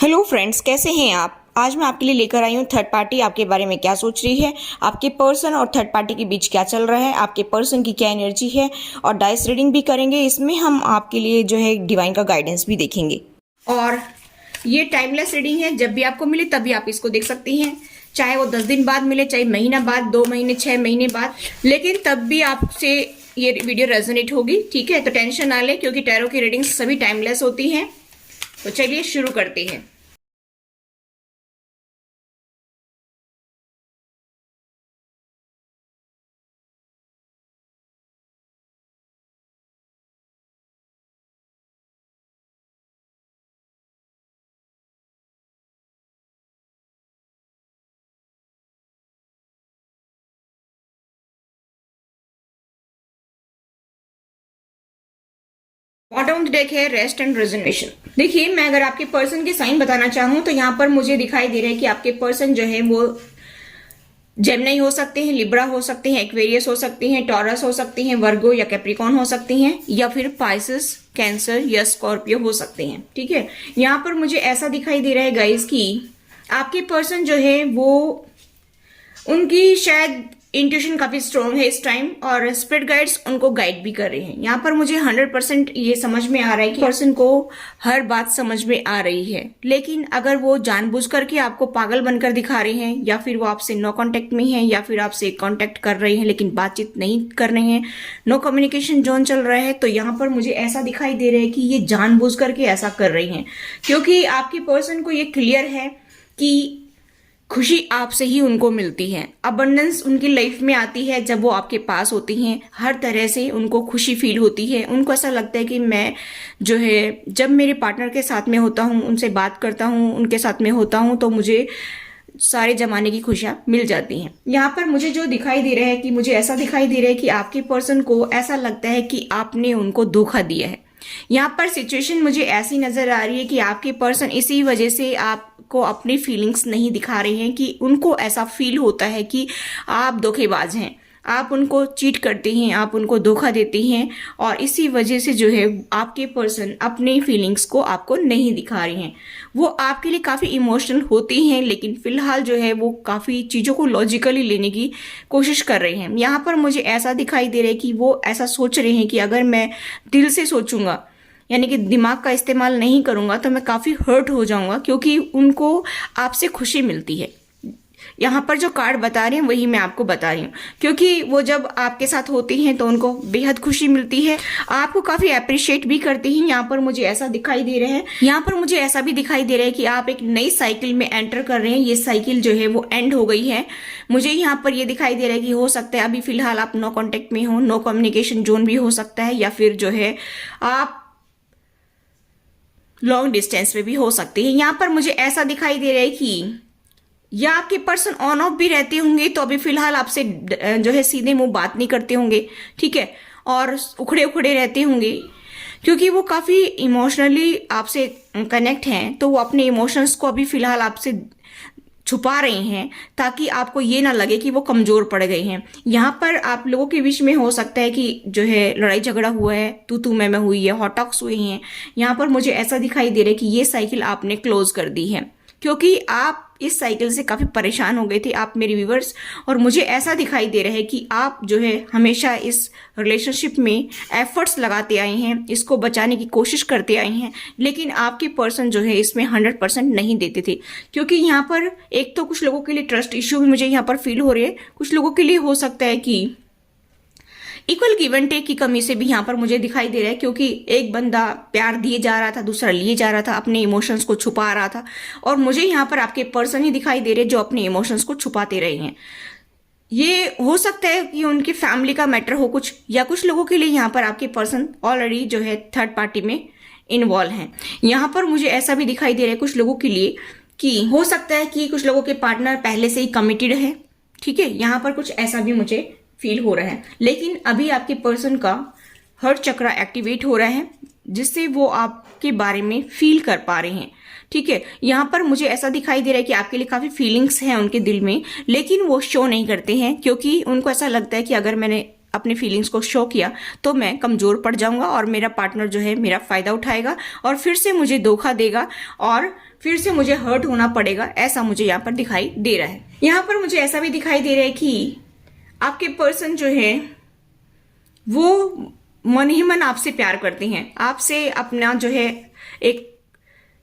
Hello friends, कैसे हैं आप। आज मैं आपके लिए लेकर आई हूँ थर्ड पार्टी आपके बारे में क्या सोच रही है, आपके पर्सन और थर्ड पार्टी के बीच क्या चल रहा है, आपके पर्सन की क्या एनर्जी है, और डाइस रीडिंग भी करेंगे। इसमें हम आपके लिए जो है डिवाइन का गाइडेंस भी देखेंगे। और ये टाइमलेस रीडिंग है, जब भी आपको मिले तभी आप इसको देख सकती हैं, चाहे वो 10 दिन बाद मिले, चाहे महीना बाद, 2 महीने, 6 महीने बाद, लेकिन तब भी आपसे ये वीडियो रेजोनेट होगी। ठीक है, तो टेंशन ना लें, क्योंकि टैरो की रीडिंग्स सभी टाइमलेस होती हैं। तो चलिए शुरू करते हैं। बॉटम डेक है रेस्ट एंड रेजोनेशन। देखिए, मैं अगर आपके पर्सन के साइन बताना चाहूं तो यहाँ पर मुझे दिखाई दे रहा है कि आपके पर्सन जो है वो जेमिनी हो सकते हैं, लिब्रा हो सकते हैं, एक्वेरियस हो सकते हैं, टॉरस हो सकते हैं, वर्गो या कैप्रिकॉन हो सकती हैं, या फिर पाइसेस, कैंसर या स्कॉर्पियो हो सकते हैं। ठीक है, यहाँ पर मुझे ऐसा दिखाई दे रहा है गाइस कि आपके पर्सन जो है वो, उनकी शायद इंट्यूशन काफी स्ट्रांग है इस टाइम, और स्पिरिट गाइड्स उनको गाइड भी कर रहे हैं। यहाँ पर मुझे 100% ये समझ में आ रहा है कि पर्सन को हर बात समझ में आ रही है, लेकिन अगर वो जानबूझ करके आपको पागल बनकर दिखा रहे हैं, या फिर वो आपसे नो कांटेक्ट में है, या फिर आपसे कांटेक्ट कर रहे हैं लेकिन बातचीत नहीं कर रहे हैं, नो कम्युनिकेशन जोन चल रहा है, तो यहाँ पर मुझे ऐसा दिखाई दे रहा है कि ये जानबूझ करके ऐसा कर रही हैं, क्योंकि आपके पर्सन को ये क्लियर है कि खुशी आपसे ही उनको मिलती है। अबंडेंस उनकी लाइफ में आती है जब वो आपके पास होती हैं। हर तरह से उनको खुशी फील होती है। उनको ऐसा लगता है कि मैं जो है, जब मेरे पार्टनर के साथ में होता हूँ, उनसे बात करता हूँ, उनके साथ में होता हूँ, तो मुझे सारे जमाने की खुशियां मिल जाती हैं। यहाँ पर मुझे जो दिखाई दे रहा है कि मुझे ऐसा दिखाई दे रहा है कि आपके पर्सन को ऐसा लगता है कि आपने उनको धोखा दिया है। यहाँ पर सिचुएशन मुझे ऐसी नजर आ रही है कि आपके पर्सन इसी वजह से आपको अपनी फीलिंग्स नहीं दिखा रहे हैं, कि उनको ऐसा फील होता है कि आप धोखेबाज हैं, आप उनको चीट करते हैं, आप उनको धोखा देते हैं, और इसी वजह से जो है आपके पर्सन अपनी फीलिंग्स को आपको नहीं दिखा रहे हैं। वो आपके लिए काफ़ी इमोशनल होती हैं, लेकिन फिलहाल जो है वो काफ़ी चीज़ों को लॉजिकली लेने की कोशिश कर रहे हैं। यहाँ पर मुझे ऐसा दिखाई दे रहा है कि वो ऐसा सोच रहे हैं कि अगर मैं दिल से सोचूंगा, यानी कि दिमाग का इस्तेमाल नहीं करूंगा, तो मैं काफ़ी हर्ट हो जाऊंगा, क्योंकि उनको आपसे खुशी मिलती है। यहाँ पर जो कार्ड बता रहे हैं वही मैं आपको बता रही हूँ, क्योंकि वो जब आपके साथ होती हैं तो उनको बेहद खुशी मिलती है, आपको काफी अप्रिशिएट भी करती हैं। यहाँ पर मुझे ऐसा दिखाई दे रहा है, यहाँ पर मुझे ऐसा भी दिखाई दे रहा है कि आप एक नई साइकिल में एंटर कर रहे हैं। ये साइकिल जो है वो एंड हो गई है। मुझे यहाँ पर ये दिखाई दे रहा है कि हो सकता है अभी फिलहाल आप नो कॉन्टेक्ट में हो, नो कम्युनिकेशन जोन भी हो सकता है, या फिर जो है आप लॉन्ग डिस्टेंस में भी हो सकती है। यहाँ पर मुझे ऐसा दिखाई दे रहा है कि या आपके पर्सन ऑन ऑफ भी रहते होंगे, तो अभी फिलहाल आपसे जो है सीधे मुंह बात नहीं करते होंगे। ठीक है, और उखड़े उखड़े रहते होंगे, क्योंकि वो काफी इमोशनली आपसे कनेक्ट हैं, तो वो अपने इमोशंस को अभी फिलहाल आपसे छुपा रहे हैं, ताकि आपको ये ना लगे कि वो कमजोर पड़ गए हैं। यहाँ पर आप लोगों के बीच में हो सकता है कि जो है लड़ाई झगड़ा हुआ है, तू मैं हुई है, हॉट टॉक्स हुए हैं। यहाँ पर मुझे ऐसा दिखाई दे रहा है कि ये साइकिल आपने क्लोज कर दी है, क्योंकि आप इस साइकिल से काफी परेशान हो गए थे, आप मेरे व्यूवर्स। और मुझे ऐसा दिखाई दे रहा है कि आप जो है हमेशा इस रिलेशनशिप में एफर्ट्स लगाते आए हैं, इसको बचाने की कोशिश करते आए हैं, लेकिन आपके पर्सन जो है इसमें 100% नहीं देते थे। क्योंकि यहाँ पर एक तो कुछ लोगों के लिए ट्रस्ट इश्यू भी मुझे यहाँ पर फील हो रही है, कुछ लोगों के लिए हो सकता है कि इक्वल गिव एंड टेक की कमी से भी यहाँ पर मुझे दिखाई दे रहा है, क्योंकि एक बंदा प्यार दिए जा रहा था, दूसरा लिए जा रहा था, अपने इमोशंस को छुपा रहा था, और मुझे यहाँ पर आपके पर्सन ही दिखाई दे रहे जो अपने इमोशंस को छुपाते रहे हैं। ये हो सकता है कि उनकी फैमिली का मैटर हो कुछ, या कुछ लोगों के लिए यहाँ पर आपके पर्सन ऑलरेडी जो है थर्ड पार्टी में इन्वॉल्व हैं। यहाँ पर मुझे ऐसा भी दिखाई दे रहा है कुछ लोगों के लिए कि हो सकता है कि कुछ लोगों के पार्टनर पहले से ही कमिटेड है। ठीक है, यहाँ पर कुछ ऐसा भी मुझे फील हो रहा है, लेकिन अभी आपके पर्सन का हर्ट चक्रा एक्टिवेट हो रहा है, जिससे वो आपके बारे में फील कर पा रहे हैं। ठीक है, यहाँ पर मुझे ऐसा दिखाई दे रहा है कि आपके लिए काफी फीलिंग्स हैं उनके दिल में, लेकिन वो शो नहीं करते हैं, क्योंकि उनको ऐसा लगता है कि अगर मैंने अपने फीलिंग्स को शो किया तो मैं कमज़ोर पड़ जाऊंगा और मेरा पार्टनर जो है मेरा फ़ायदा उठाएगा और फिर से मुझे धोखा देगा और फिर से मुझे हर्ट होना पड़ेगा, ऐसा मुझे यहाँ पर दिखाई दे रहा है। यहाँ पर मुझे ऐसा भी दिखाई दे रहा है कि आपके पर्सन जो है वो मन ही मन आपसे प्यार करते हैं, आपसे अपना जो है एक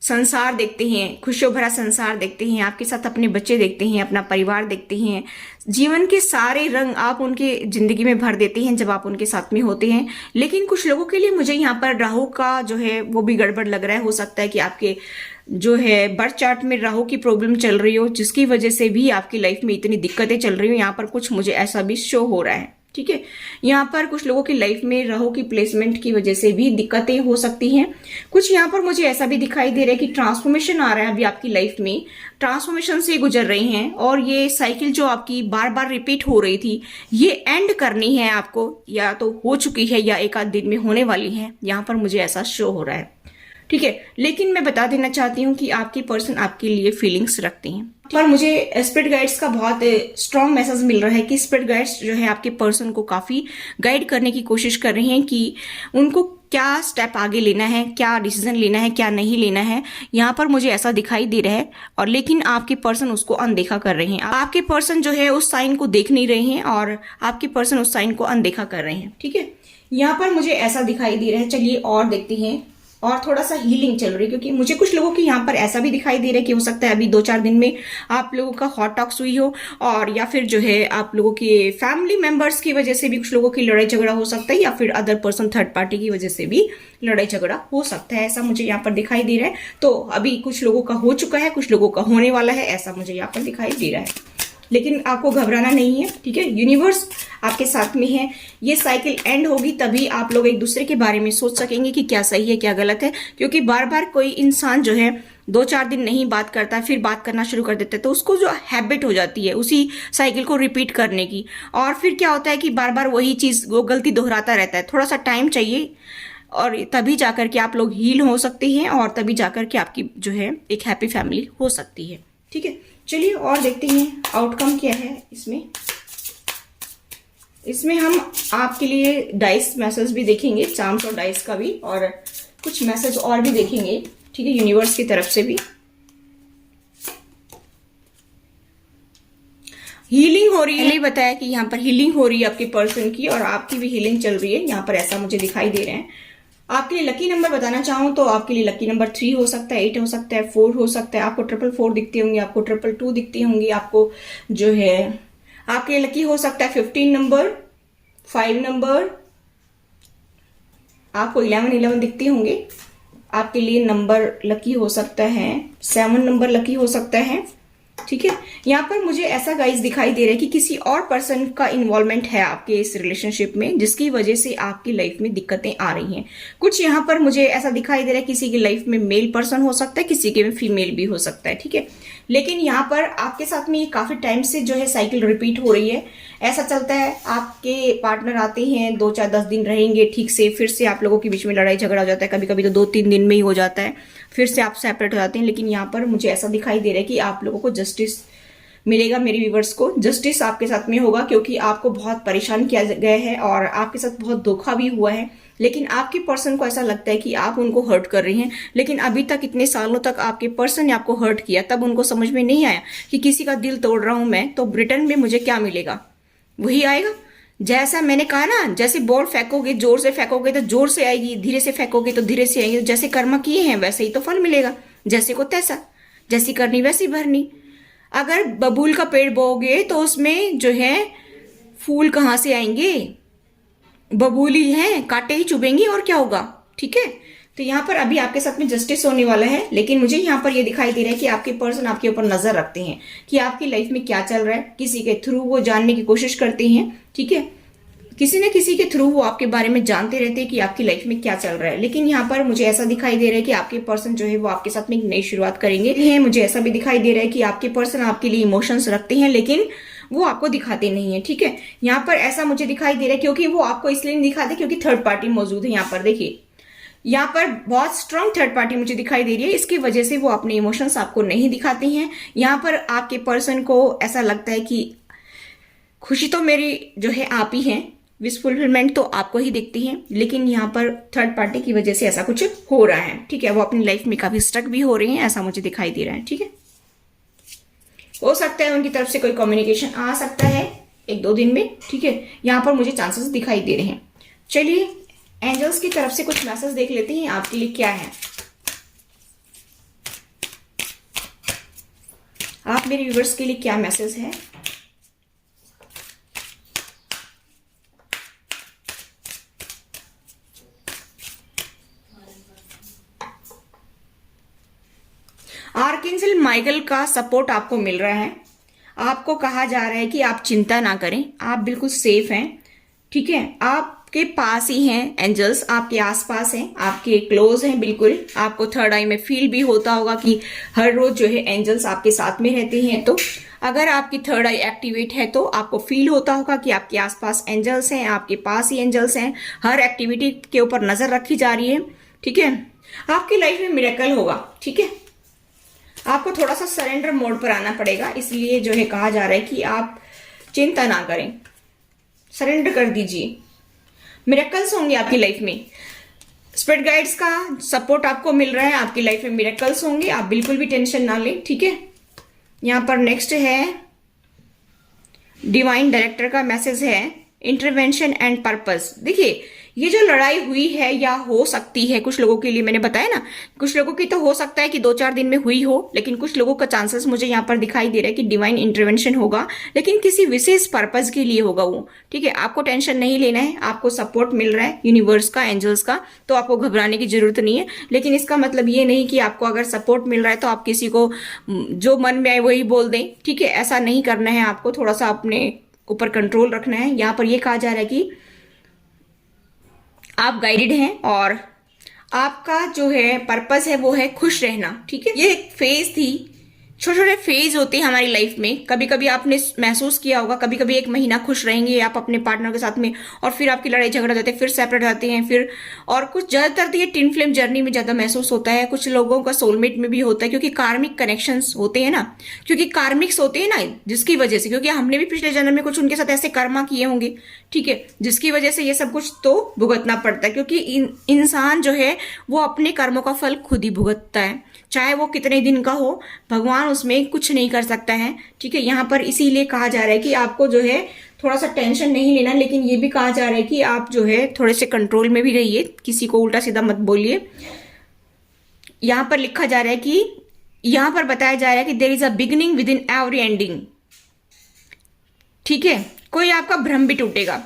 संसार देखते हैं, खुशियों भरा संसार देखते हैं, आपके साथ अपने बच्चे देखते हैं, अपना परिवार देखते हैं, जीवन के सारे रंग आप उनके जिंदगी में भर देते हैं जब आप उनके साथ में होते हैं। लेकिन कुछ लोगों के लिए मुझे यहाँ पर राहु का जो है वो भी गड़बड़ लग रहा है। हो सकता है कि आपके जो है बर्थ चार्ट में राहु की प्रॉब्लम चल रही हो, जिसकी वजह से भी आपकी लाइफ में इतनी दिक्कतें चल रही हो। यहाँ पर कुछ मुझे ऐसा भी शो हो रहा है, ठीक है। यहाँ पर कुछ लोगों की लाइफ में राहु की प्लेसमेंट की वजह से भी दिक्कतें हो सकती हैं। कुछ यहाँ पर मुझे ऐसा भी दिखाई दे रहा है कि ट्रांसफॉर्मेशन आ रहा है, अभी आपकी लाइफ में ट्रांसफॉर्मेशन से गुजर रही हैं और ये साइकिल जो आपकी बार बार रिपीट हो रही थी ये एंड करनी है आपको, या तो हो चुकी है या एक आध दिन में होने वाली है। यहाँ पर मुझे ऐसा शो हो रहा है, ठीक है। लेकिन मैं बता देना चाहती हूँ कि आपकी पर्सन आपके लिए फीलिंग्स रखते हैं। पर मुझे स्पिरिट गाइड्स का बहुत स्ट्रॉन्ग मैसेज मिल रहा है कि स्पिरिट गाइड्स जो है आपके पर्सन को काफी गाइड करने की कोशिश कर रहे हैं कि उनको क्या स्टेप आगे लेना है, क्या डिसीजन लेना है, क्या नहीं लेना है। यहाँ पर मुझे ऐसा दिखाई दे रहा है और लेकिन आपके पर्सन उसको अनदेखा कर रहे हैं। आपके पर्सन जो है उस साइन को देख नहीं रहे हैं और आपके पर्सन उस साइन को अनदेखा कर रहे हैं, ठीक है। यहाँ पर मुझे ऐसा दिखाई दे रहा है। चलिए और देखते हैं, और थोड़ा सा हीलिंग चल रही है क्योंकि मुझे कुछ लोगों की यहाँ पर ऐसा भी दिखाई दे रहा है कि हो सकता है अभी 2-4 दिन में आप लोगों का हॉट टॉक्स हुई हो और या फिर जो है आप लोगों के फैमिली मेंबर्स की वजह से भी कुछ लोगों की लड़ाई झगड़ा हो सकता है, या फिर अदर पर्सन थर्ड पार्टी की वजह से भी लड़ाई झगड़ा हो सकता है, ऐसा मुझे यहाँ पर दिखाई दे रहा है। तो अभी कुछ लोगों का हो चुका है, कुछ लोगों का होने वाला है, ऐसा मुझे यहाँ पर दिखाई दे रहा है। लेकिन आपको घबराना नहीं है, ठीक है। यूनिवर्स आपके साथ में है। ये साइकिल एंड होगी तभी आप लोग एक दूसरे के बारे में सोच सकेंगे कि क्या सही है क्या गलत है, क्योंकि बार बार कोई इंसान जो है 2-4 दिन नहीं बात करता फिर बात करना शुरू कर देता है तो उसको जो हैबिट हो जाती है उसी साइकिल को रिपीट करने की, और फिर क्या होता है कि बार बार वही चीज वो गलती दोहराता रहता है। थोड़ा सा टाइम चाहिए और तभी जाकर के आप लोग हील हो सकते हैं और तभी जाकर के आपकी जो है एक हैप्पी फैमिली हो सकती है, ठीक है। चलिए और देखते हैं आउटकम क्या है इसमें हम आपके लिए डाइस मैसेज भी देखेंगे, चार्म्स और डाइस का भी, और कुछ मैसेज और भी देखेंगे, ठीक है, यूनिवर्स की तरफ से भी। हीलिंग हो रही है, बताया कि यहाँ पर हीलिंग हो रही है आपके पर्सन की और आपकी भी हीलिंग चल रही है, यहाँ पर ऐसा मुझे दिखाई दे रहे हैं। आपके लिए लकी नंबर बताना चाहूँ तो आपके लिए लकी नंबर 3 हो सकता है, 8 हो सकता है, 4 हो सकता है। आपको 444 दिखती होंगी, आपको 222 दिखती होंगी, आपको जो है आपके लिए लकी हो सकता है 15 नंबर, 5 नंबर, आपको 11 दिखती होंगे। आपके लिए नंबर लकी हो सकता है 7 नंबर लकी हो सकता है, ठीक है। यहाँ पर मुझे ऐसा गाइस दिखाई दे रहा है कि किसी और पर्सन का इन्वॉल्वमेंट है आपके इस रिलेशनशिप में जिसकी वजह से आपकी लाइफ में दिक्कतें आ रही हैं। कुछ यहाँ पर मुझे ऐसा दिखाई दे रहा है किसी की लाइफ में मेल पर्सन हो सकता है, किसी के में फीमेल भी हो सकता है, ठीक है। लेकिन यहाँ पर आपके साथ में ये काफी टाइम से जो है साइकिल रिपीट हो रही है। ऐसा चलता है आपके पार्टनर आते हैं 2-4-10 दिन रहेंगे ठीक से, फिर से आप लोगों के बीच में लड़ाई झगड़ा हो जाता है, कभी कभी तो 2-3 दिन में ही हो जाता है, फिर से आप सेपरेट हो जाते हैं। लेकिन यहाँ पर मुझे ऐसा दिखाई दे रहा है कि आप लोगों को जस्टिस मिलेगा, मेरे व्यूवर्स को जस्टिस आपके साथ में होगा, क्योंकि आपको बहुत परेशान किया गया है और आपके साथ बहुत धोखा भी हुआ है। लेकिन आपके पर्सन को ऐसा लगता है कि आप उनको हर्ट कर रहे हैं, लेकिन अभी तक इतने सालों तक आपके पर्सन ने आपको हर्ट किया, तब उनको समझ में नहीं आया कि किसी का दिल तोड़ रहा हूं मैं तो रिटर्न में मुझे क्या मिलेगा, वही आएगा। जैसा मैंने कहा ना, जैसे बॉल फेंकोगे जोर से फेंकोगे तो जोर से आएगी, धीरे से फेंकोगे तो धीरे से आएगी। तो जैसे कर्म किए हैं वैसे ही तो फल मिलेगा, जैसे को तैसा, जैसी करनी वैसी भरनी। अगर बबूल का पेड़ बोओगे तो उसमें जो है फूल कहाँ से आएंगे, बबूल ही है, कांटे ही चुभेंगे और क्या होगा, ठीक है। तो यहाँ पर अभी आपके साथ में जस्टिस होने वाला है। लेकिन मुझे यहाँ पर ये दिखाई दे रहा है कि आपके पर्सन आपके ऊपर नजर रखते हैं कि आपकी लाइफ में क्या चल रहा है, किसी के थ्रू वो जानने की कोशिश करते हैं, ठीक है। किसी न किसी के थ्रू वो आपके बारे में जानते रहते हैं कि आपकी लाइफ में क्या चल रहा है। लेकिन यहाँ पर मुझे ऐसा दिखाई दे रहा है कि आपके पर्सन जो है वो आपके साथ में एक नई शुरुआत करेंगे। मुझे ऐसा भी दिखाई दे रहा है कि आपके पर्सन आपके लिए इमोशंस रखते हैं, लेकिन वो आपको दिखाते नहीं है, ठीक है। यहाँ पर ऐसा मुझे दिखाई दे रहा है क्योंकि वो आपको इसलिए नहीं दिखाते क्योंकि थर्ड पार्टी मौजूद है। यहाँ पर देखिए, यहाँ पर बहुत स्ट्रांग थर्ड पार्टी मुझे दिखाई दे रही है, इसकी वजह से वो अपने इमोशंस आपको नहीं दिखाते हैं। यहाँ पर आपके पर्सन को ऐसा लगता है कि खुशी तो मेरी जो है आप ही हैं, विश फुलफिलमेंट तो आपको ही दिखती है, लेकिन यहाँ पर थर्ड पार्टी की वजह से ऐसा कुछ हो रहा है, ठीक है। वो अपनी लाइफ में काफी स्टक भी हो रही हैं, ऐसा मुझे दिखाई दे रहा है, ठीक है। हो सकता है उनकी तरफ से कोई कम्युनिकेशन आ सकता है 1-2 दिन में, ठीक है। यहाँ पर मुझे चांसेस दिखाई दे रहे हैं। चलिए एंजल्स की तरफ से कुछ मैसेज देख लेते हैं आपके लिए क्या है। आप मेरे व्यूवर्स के लिए क्या मैसेज है। आर्कएंजल माइकल का सपोर्ट आपको मिल रहा है। आपको कहा जा रहा है कि आप चिंता ना करें, आप बिल्कुल सेफ हैं, ठीक है। आपके पास ही हैं एंजल्स, आपके आसपास हैं, आपके क्लोज हैं बिल्कुल। आपको थर्ड आई में फील भी होता होगा कि हर रोज जो है एंजल्स आपके साथ में रहते हैं। तो अगर आपकी थर्ड आई एक्टिवेट है तो आपको फील होता होगा कि आपके आसपास एंजल्स हैं, आपके पास ही एंजल्स हैं। हर एक्टिविटी के ऊपर नजर रखी जा रही है, ठीक है। आपकी लाइफ में मिरेकल होगा, ठीक है। आपको थोड़ा सा सरेंडर मोड पर आना पड़ेगा, इसलिए जो है कहा जा रहा है कि आप चिंता ना करें, सरेंडर कर दीजिए। मिरेकल्स होंगे आपकी लाइफ में। स्पिरिट गाइड्स का सपोर्ट आपको मिल रहा है, आपकी लाइफ में मिरेकल्स होंगे, आप बिल्कुल भी टेंशन ना लें, ठीक है। यहां पर नेक्स्ट है डिवाइन डायरेक्टर का मैसेज है, इंटरवेंशन एंड पर्पस। देखिए ये जो लड़ाई हुई है या हो सकती है कुछ लोगों के लिए, मैंने बताया ना, कुछ लोगों की तो हो सकता है कि 2-4 दिन में हुई हो, लेकिन कुछ लोगों का चांसेस मुझे यहाँ पर दिखाई दे रहा है कि डिवाइन इंटरवेंशन होगा, लेकिन किसी विशेष पर्पज के लिए होगा वो, ठीक है। आपको टेंशन नहीं लेना है, आपको सपोर्ट मिल रहा है यूनिवर्स का, एंजल्स का, तो आपको घबराने की जरूरत नहीं है। लेकिन इसका मतलब ये नहीं कि आपको अगर सपोर्ट मिल रहा है तो आप किसी को जो मन में आए वही बोल दें, ठीक है। ऐसा नहीं करना है, आपको थोड़ा सा अपने ऊपर कंट्रोल रखना है। यहाँ पर यह कहा जा रहा है कि आप गाइडेड हैं और आपका जो है पर्पस है वो है खुश रहना, ठीक है। ये एक फेज थी, छोटे छोटे फेज होते हैं हमारी लाइफ में। कभी कभी आपने महसूस किया होगा, कभी कभी 1 महीना खुश रहेंगे आप अपने पार्टनर के साथ में, और फिर आपकी लड़ाई झगड़ा जाते हैं, फिर सेपरेट जाते हैं, फिर और कुछ ज्यादातर तो ये टिन फ्लेम जर्नी में ज्यादा महसूस होता है। कुछ लोगों का सोलमेट में भी होता है, क्योंकि कार्मिक कनेक्शंस होते हैं ना, क्योंकि कार्मिक्स होते हैं ना, जिसकी वजह से, क्योंकि हमने भी पिछले जन्म में कुछ उनके साथ ऐसे कर्मा किए होंगे, ठीक है, जिसकी वजह से ये सब कुछ तो भुगतना पड़ता है। क्योंकि इंसान जो है वो अपने कर्मों का फल खुद ही भुगतता है, चाहे वो कितने दिन का हो, भगवान उसमें कुछ नहीं कर सकता है, ठीक है। यहाँ पर इसीलिए कहा जा रहा है कि आपको जो है थोड़ा सा टेंशन नहीं लेना, लेकिन ये भी कहा जा रहा है कि आप जो है थोड़े से कंट्रोल में भी रहिए, किसी को उल्टा सीधा मत बोलिए। यहाँ पर लिखा जा रहा है कि, यहाँ पर बताया जा रहा है कि there is a beginning within every ending, ठीक है। कोई आपका भ्रम भी टूटेगा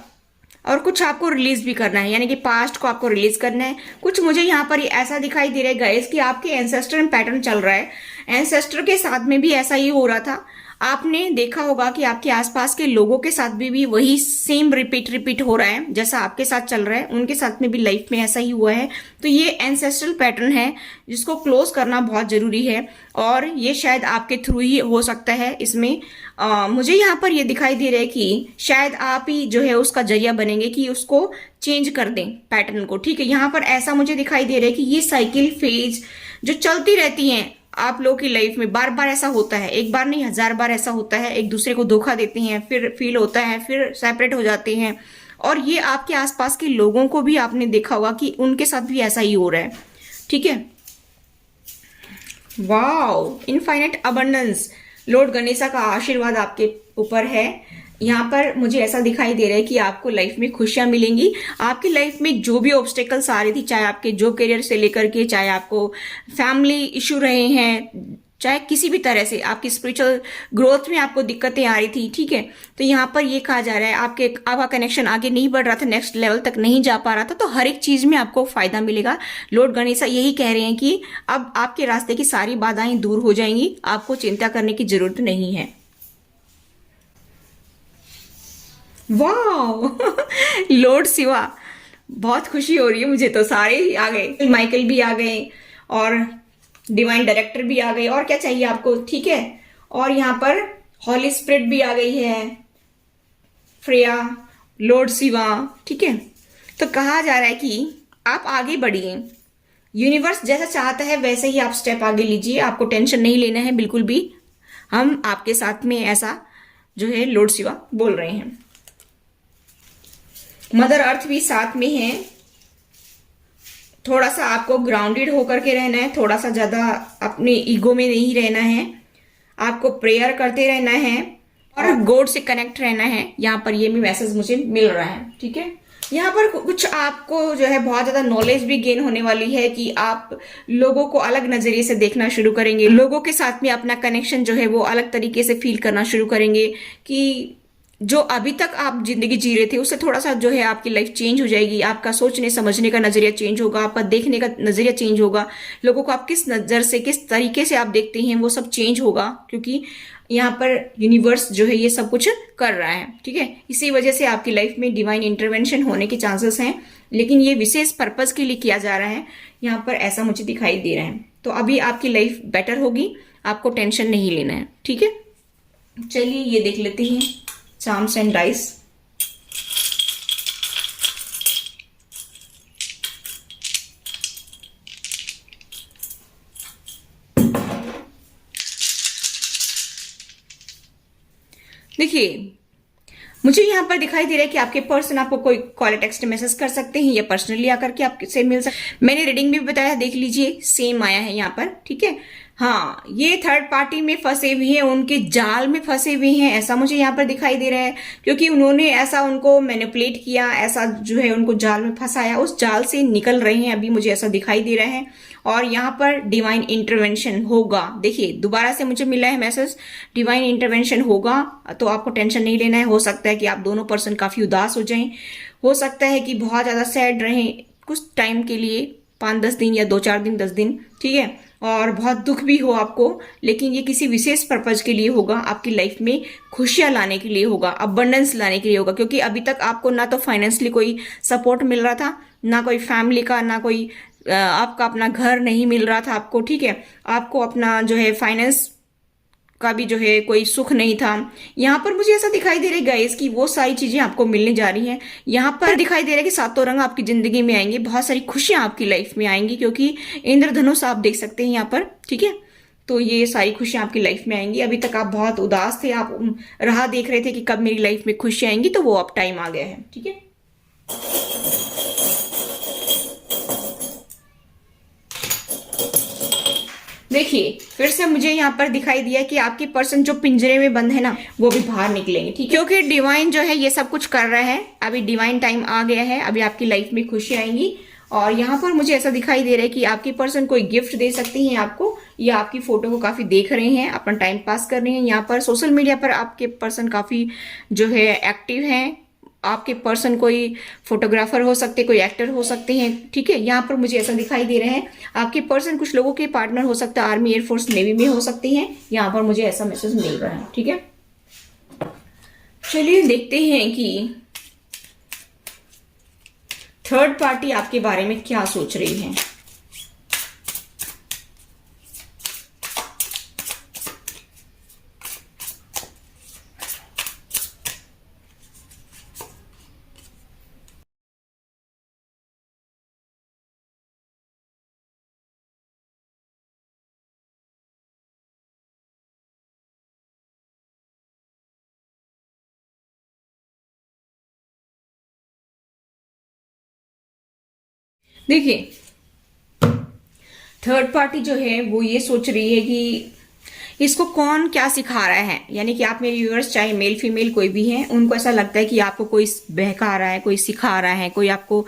और कुछ आपको रिलीज भी करना है, यानी कि पास्ट को आपको रिलीज करना है। कुछ मुझे यहाँ पर ऐसा दिखाई दे रहा है गाइस कि आपके एंसेस्टर में पैटर्न चल रहा है, एंसेस्टर के साथ में भी ऐसा ही हो रहा था। आपने देखा होगा कि आपके आसपास के लोगों के साथ भी वही सेम रिपीट हो रहा है, जैसा आपके साथ चल रहा है उनके साथ में भी लाइफ में ऐसा ही हुआ है। तो ये एंसेस्ट्रल पैटर्न है जिसको क्लोज करना बहुत जरूरी है, और ये शायद आपके थ्रू ही हो सकता है। इसमें मुझे यहाँ पर ये दिखाई दे रहा है कि शायद आप ही जो है उसका जरिया बनेंगे कि उसको चेंज कर दें पैटर्न को, ठीक है। यहाँ पर ऐसा मुझे दिखाई दे रहा है कि ये साइकिल फेज जो चलती रहती हैं आप लोगों की लाइफ में, बार बार ऐसा होता है, एक बार नहीं 1000 बार ऐसा होता है। एक दूसरे को धोखा देते हैं, फिर फील होता है, फिर सेपरेट हो जाते हैं, और ये आपके आसपास के लोगों को भी आपने देखा होगा कि उनके साथ भी ऐसा ही हो रहा है, ठीक है। Wow, infinite abundance, Lord Ganesha का आशीर्वाद आपके ऊपर है। यहाँ पर मुझे ऐसा दिखाई दे रहा है कि आपको लाइफ में खुशियां मिलेंगी। आपकी लाइफ में जो भी ऑब्स्टेकल्स आ रही थी, चाहे आपके जॉब करियर से लेकर के, चाहे आपको फैमिली इशू रहे हैं, चाहे किसी भी तरह से आपकी स्पिरिचुअल ग्रोथ में आपको दिक्कतें आ रही थी, ठीक है। तो यहाँ पर ये कहा जा रहा है आपका कनेक्शन आगे नहीं बढ़ रहा था, नेक्स्ट लेवल तक नहीं जा पा रहा था, तो हर एक चीज में आपको फायदा मिलेगा। लॉर्ड गणेशा यही कह रहे हैं कि अब आपके रास्ते की सारी बाधाएं दूर हो जाएंगी, आपको चिंता करने की जरूरत नहीं है। वाह लॉर्ड शिवा, बहुत खुशी हो रही है मुझे, तो सारे ही आ गए, माइकल भी आ गए और डिवाइन डायरेक्टर भी आ गए, और क्या चाहिए आपको, ठीक है। और यहाँ पर हॉली स्पिरिट भी आ गई है, फ्रेया, लॉर्ड शिवा, ठीक है। तो कहा जा रहा है कि आप आगे बढ़िए, यूनिवर्स जैसा चाहता है वैसे ही आप स्टेप आगे लीजिए, आपको टेंशन नहीं लेना है बिल्कुल भी, हम आपके साथ में, ऐसा जो है लॉर्ड शिवा बोल रहे हैं। मदर अर्थ भी साथ में है। थोड़ा सा आपको ग्राउंडेड होकर के रहना है, थोड़ा सा ज्यादा अपने ईगो में नहीं रहना है, आपको प्रेयर करते रहना है और गॉड से कनेक्ट रहना है। यहाँ पर ये भी मैसेज मुझे मिल रहा है, ठीक है। यहाँ पर कुछ आपको जो है बहुत ज्यादा नॉलेज भी गेन होने वाली है कि आप लोगों को अलग नजरिए से देखना शुरू करेंगे, लोगों के साथ में अपना कनेक्शन जो है वो अलग तरीके से फील करना शुरू करेंगे कि जो अभी तक आप जिंदगी जी रहे थे उससे थोड़ा सा जो है आपकी लाइफ चेंज हो जाएगी। आपका सोचने समझने का नजरिया चेंज होगा, आपका देखने का नजरिया चेंज होगा, लोगों को आप किस नजर से किस तरीके से आप देखते हैं वो सब चेंज होगा, क्योंकि यहाँ पर यूनिवर्स जो है ये सब कुछ कर रहा है, ठीक है। इसी वजह से आपकी लाइफ में डिवाइन इंटरवेंशन होने के चांसेस हैं, लेकिन ये विशेष पर्पज के लिए किया जा रहा है, यहाँ पर ऐसा मुझे दिखाई दे रहा है। तो अभी आपकी लाइफ बेटर होगी, आपको टेंशन नहीं लेना है, ठीक है। चलिए ये देख लेते हैं चार्म्स एंड डाइस। देखिए मुझे यहाँ पर दिखाई दे रहा है कि आपके पर्सन आपको कोई कॉल टेक्स्ट मैसेज कर सकते हैं या पर्सनली आकर के आपसे मिल सकते। मैंने रीडिंग भी बताया, देख लीजिए, सेम आया है यहाँ पर, ठीक है। हाँ, ये थर्ड पार्टी में फंसे हुए हैं, उनके जाल में फंसे हुए हैं, ऐसा मुझे यहाँ पर दिखाई दे रहा है, क्योंकि उन्होंने ऐसा उनको मैनिपुलेट किया, ऐसा जो है उनको जाल में फंसाया, उस जाल से निकल रहे हैं अभी, मुझे ऐसा दिखाई दे रहा है। और यहाँ पर डिवाइन इंटरवेंशन होगा। देखिए दोबारा से मुझे मिला है मैसेज, डिवाइन इंटरवेंशन होगा, तो आपको टेंशन नहीं लेना है। हो सकता है कि आप दोनों पर्सन काफी उदास हो जाएं, हो सकता है कि बहुत ज्यादा सैड रहें कुछ टाइम के लिए, 5-10 दिन या 2-4 दिन, 10 दिन, ठीक है। और बहुत दुख भी हो आपको, लेकिन ये किसी विशेष पर्पज के लिए होगा, आपकी लाइफ में खुशियां लाने के लिए होगा, अबंडेंस लाने के लिए होगा। क्योंकि अभी तक आपको ना तो फाइनेंशियली कोई सपोर्ट मिल रहा था, ना कोई फैमिली का, ना कोई आपका अपना घर नहीं मिल रहा था आपको, ठीक है। आपको अपना जो है फाइनेंस का भी जो है कोई सुख नहीं था। यहाँ पर मुझे ऐसा दिखाई दे रहा है गाइस कि वो सारी चीजें आपको मिलने जा रही हैं। यहाँ पर दिखाई दे रहा है कि सातों रंग आपकी जिंदगी में आएंगे, बहुत सारी खुशियां आपकी लाइफ में आएंगी, क्योंकि इंद्रधनुष आप देख सकते हैं यहाँ पर, ठीक है। तो ये सारी खुशियां आपकी लाइफ में आएंगी। अभी तक आप बहुत उदास थे, आप राह देख रहे थे कि कब मेरी लाइफ में खुशियां आएंगी, तो वो अब टाइम आ गया है, ठीक है। देखिए फिर से मुझे यहाँ पर दिखाई दिया कि आपकी पर्सन जो पिंजरे में बंद है ना, वो भी बाहर निकलेंगे, ठीक है। क्योंकि डिवाइन जो है ये सब कुछ कर रहा है, अभी डिवाइन टाइम आ गया है, अभी आपकी लाइफ में खुशी आएंगी। और यहाँ पर मुझे ऐसा दिखाई दे रहा है कि आपकी पर्सन कोई गिफ्ट दे सकती है आपको, या आपकी फोटो को काफी देख रहे हैं, अपना टाइम पास कर रहे हैं। यहाँ पर सोशल मीडिया पर आपके पर्सन काफी जो है एक्टिव हैं। आपके पर्सन कोई फोटोग्राफर हो सकते, कोई एक्टर हो सकते हैं, ठीक है। यहाँ पर मुझे ऐसा दिखाई दे रहा है आपके पर्सन कुछ लोगों के पार्टनर हो सकता है, आर्मी, एयरफोर्स, नेवी में हो सकते हैं। यहाँ पर मुझे ऐसा मैसेज मिल रहा है, ठीक है। चलिए देखते हैं कि थर्ड पार्टी आपके बारे में क्या सोच रही है। देखिए थर्ड पार्टी जो है वो ये सोच रही है कि इसको कौन क्या सिखा रहा है, यानी कि आप मेरे व्यूअर्स चाहे मेल फीमेल कोई भी हैं, उनको ऐसा लगता है कि आपको कोई बहका रहा है, कोई सिखा रहा है, कोई आपको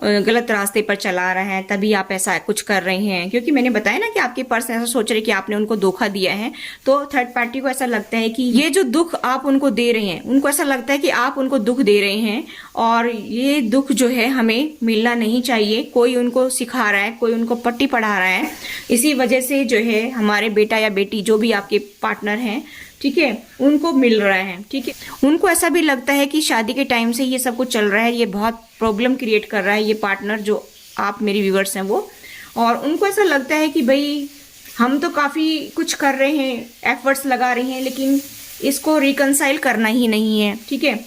गलत रास्ते पर चला रहा है, तभी आप ऐसा कुछ कर रहे हैं। क्योंकि मैंने बताया ना कि आपके पर्सन ऐसा सोच रहे कि आपने उनको धोखा दिया है, तो थर्ड पार्टी को ऐसा लगता है कि ये जो दुख आप उनको दे रहे हैं, उनको ऐसा लगता है कि आप उनको दुख दे रहे हैं, और ये दुख जो है हमें मिलना नहीं चाहिए। कोई उनको सिखा रहा है, कोई उनको पट्टी पढ़ा रहा है, इसी वजह से जो है हमारे बेटा या बेटी जो भी आपके पार्टनर हैं, ठीक है, उनको मिल रहा है, ठीक है। उनको ऐसा भी लगता है कि शादी के टाइम से ये सब कुछ चल रहा है, ये बहुत प्रॉब्लम क्रिएट कर रहा है ये पार्टनर जो आप मेरी व्यूअर्स हैं वो। और उनको ऐसा लगता है कि भाई हम तो काफी कुछ कर रहे हैं, एफर्ट्स लगा रहे हैं, लेकिन इसको रिकंसाइल करना ही नहीं है, ठीक है,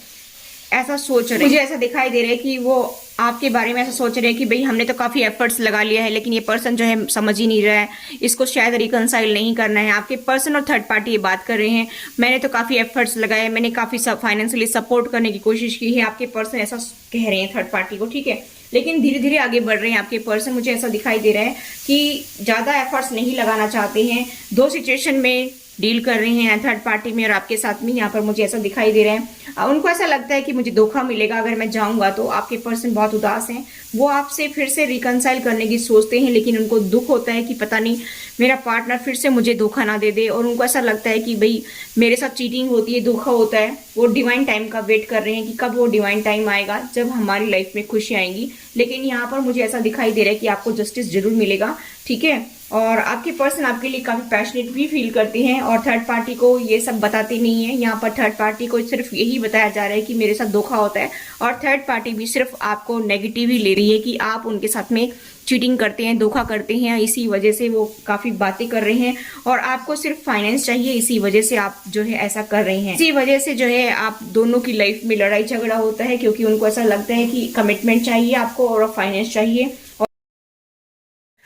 ऐसा सोच रहे हैं। मुझे ऐसा दिखाई दे रहा है कि वो आपके बारे में ऐसा सोच रहे हैं कि भाई हमने तो काफी एफर्ट्स लगा लिया है, लेकिन ये पर्सन जो है समझ ही नहीं रहा है, इसको शायद रिकंसाइल नहीं करना है। आपके पर्सन और थर्ड पार्टी ये बात कर रहे हैं, मैंने तो काफी एफर्ट्स लगाए, मैंने काफी फाइनेंशियली सपोर्ट करने की कोशिश की है। आपके पर्सन ऐसा कह रहे हैं थर्ड पार्टी को, ठीक है, लेकिन धीरे धीरे आगे बढ़ रहे हैं आपके पर्सन। मुझे ऐसा दिखाई दे रहा है कि ज्यादा एफर्ट्स नहीं लगाना चाहते हैं, दो सिचुएशन में डील कर रहे हैं थर्ड पार्टी में और आपके साथ में। यहाँ पर मुझे ऐसा दिखाई दे रहा है, उनको ऐसा लगता है कि मुझे धोखा मिलेगा अगर मैं जाऊंगा तो। आपके पर्सन बहुत उदास हैं, वो आपसे फिर से रिकंसाइल करने की सोचते हैं, लेकिन उनको दुख होता है कि पता नहीं मेरा पार्टनर फिर से मुझे धोखा ना दे दे। और उनको ऐसा लगता है कि भाई मेरे साथ चीटिंग होती है, धोखा होता है। वो डिवाइन टाइम का वेट कर रहे हैं कि कब वो डिवाइन टाइम आएगा जब हमारी लाइफ में खुशी आएंगी। लेकिन यहाँ पर मुझे ऐसा दिखाई दे रहा है कि आपको जस्टिस जरूर मिलेगा, ठीक है। और आपके पर्सन आपके लिए काफी पैशनेट भी फील करते हैं और थर्ड पार्टी को ये सब बताते नहीं है। यहाँ पर थर्ड पार्टी को सिर्फ यही बताया जा रहा है कि मेरे साथ धोखा होता है, और थर्ड पार्टी भी सिर्फ आपको नेगेटिव ही ले रही है कि आप उनके साथ में चीटिंग करते हैं, धोखा करते हैं। इसी वजह से वो काफी बातें कर रहे हैं और आपको सिर्फ फाइनेंस चाहिए, इसी वजह से आप जो है ऐसा कर रहे हैं। इसी वजह से जो है आप दोनों की लाइफ में लड़ाई झगड़ा होता है, क्योंकि उनको ऐसा लगता है कि कमिटमेंट चाहिए आपको और फाइनेंस चाहिए,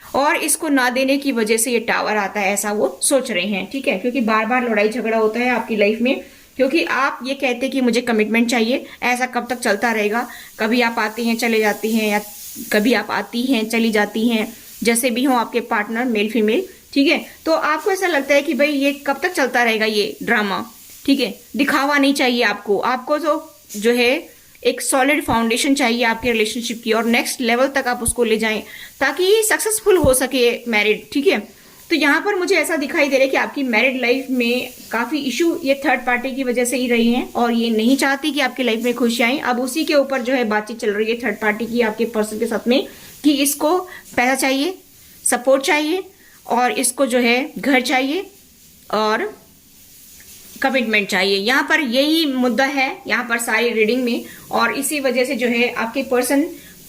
और इसको ना देने की वजह से ये टावर आता है, ऐसा वो सोच रहे हैं, ठीक है। क्योंकि बार बार लड़ाई झगड़ा होता है आपकी लाइफ में, क्योंकि आप ये कहते हैं कि मुझे कमिटमेंट चाहिए। ऐसा कब तक चलता रहेगा? कभी आप आते हैं चले जाते हैं, या कभी आप आती हैं चली जाती हैं, जैसे भी हो आपके पार्टनर मेल फीमेल, ठीक है। तो आपको ऐसा लगता है कि भाई ये कब तक चलता रहेगा ये ड्रामा, ठीक है। दिखावा नहीं चाहिए आपको, आपको तो जो है एक सॉलिड फाउंडेशन चाहिए आपके रिलेशनशिप की, और नेक्स्ट लेवल तक आप उसको ले जाएं ताकि सक्सेसफुल हो सके मैरिड, ठीक है। तो यहाँ पर मुझे ऐसा दिखाई दे रहा है कि आपकी मैरिड लाइफ में काफी इशू ये थर्ड पार्टी की वजह से ही रही हैं, और ये नहीं चाहती कि आपकी लाइफ में खुशी आए। अब उसी के ऊपर जो है बातचीत चल रही है थर्ड पार्टी की आपके पर्सन के साथ में, कि इसको पैसा चाहिए, सपोर्ट चाहिए, और इसको जो है घर चाहिए और कमिटमेंट चाहिए। यहाँ पर यही मुद्दा है यहाँ पर सारी रीडिंग में, और इसी वजह से जो है आपके पर्सन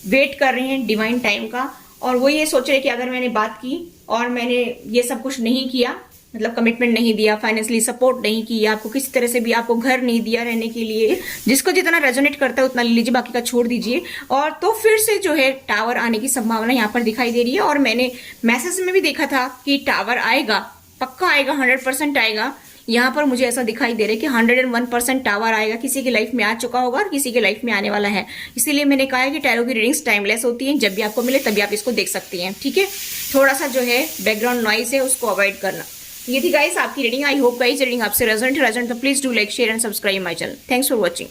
वेट कर रहे हैं डिवाइन टाइम का, और वो ये सोच रहे हैं कि अगर मैंने बात की और मैंने ये सब कुछ नहीं किया, मतलब कमिटमेंट नहीं दिया, फाइनेंशियली सपोर्ट नहीं किया, आपको किसी तरह से भी आपको घर नहीं दिया रहने के लिए, जिसको जितना रेजोनेट करता है उतना ले लीजिए, बाकी का छोड़ दीजिए, और तो फिर से जो है टावर आने की संभावना यहाँ पर दिखाई दे रही है। और मैंने मैसेज में भी देखा था कि टावर आएगा, पक्का आएगा, 100% आएगा। यहाँ पर मुझे ऐसा दिखाई दे रहा है कि 101% टावर आएगा, किसी की लाइफ में आ चुका होगा और किसी की लाइफ में आने वाला है। इसीलिए मैंने कहा है कि टैरो की रीडिंग्स टाइमलेस होती हैं, जब भी आपको मिले तभी आप इसको देख सकती हैं, ठीक है। थोड़ा सा जो है बैकग्राउंड नॉइस है उसको अवॉइड करना। ये थी गाइस आपकी reading. I hope guys reading आपसे रेजोनेट तो please do like share and subscribe my channel. Thanks for watching.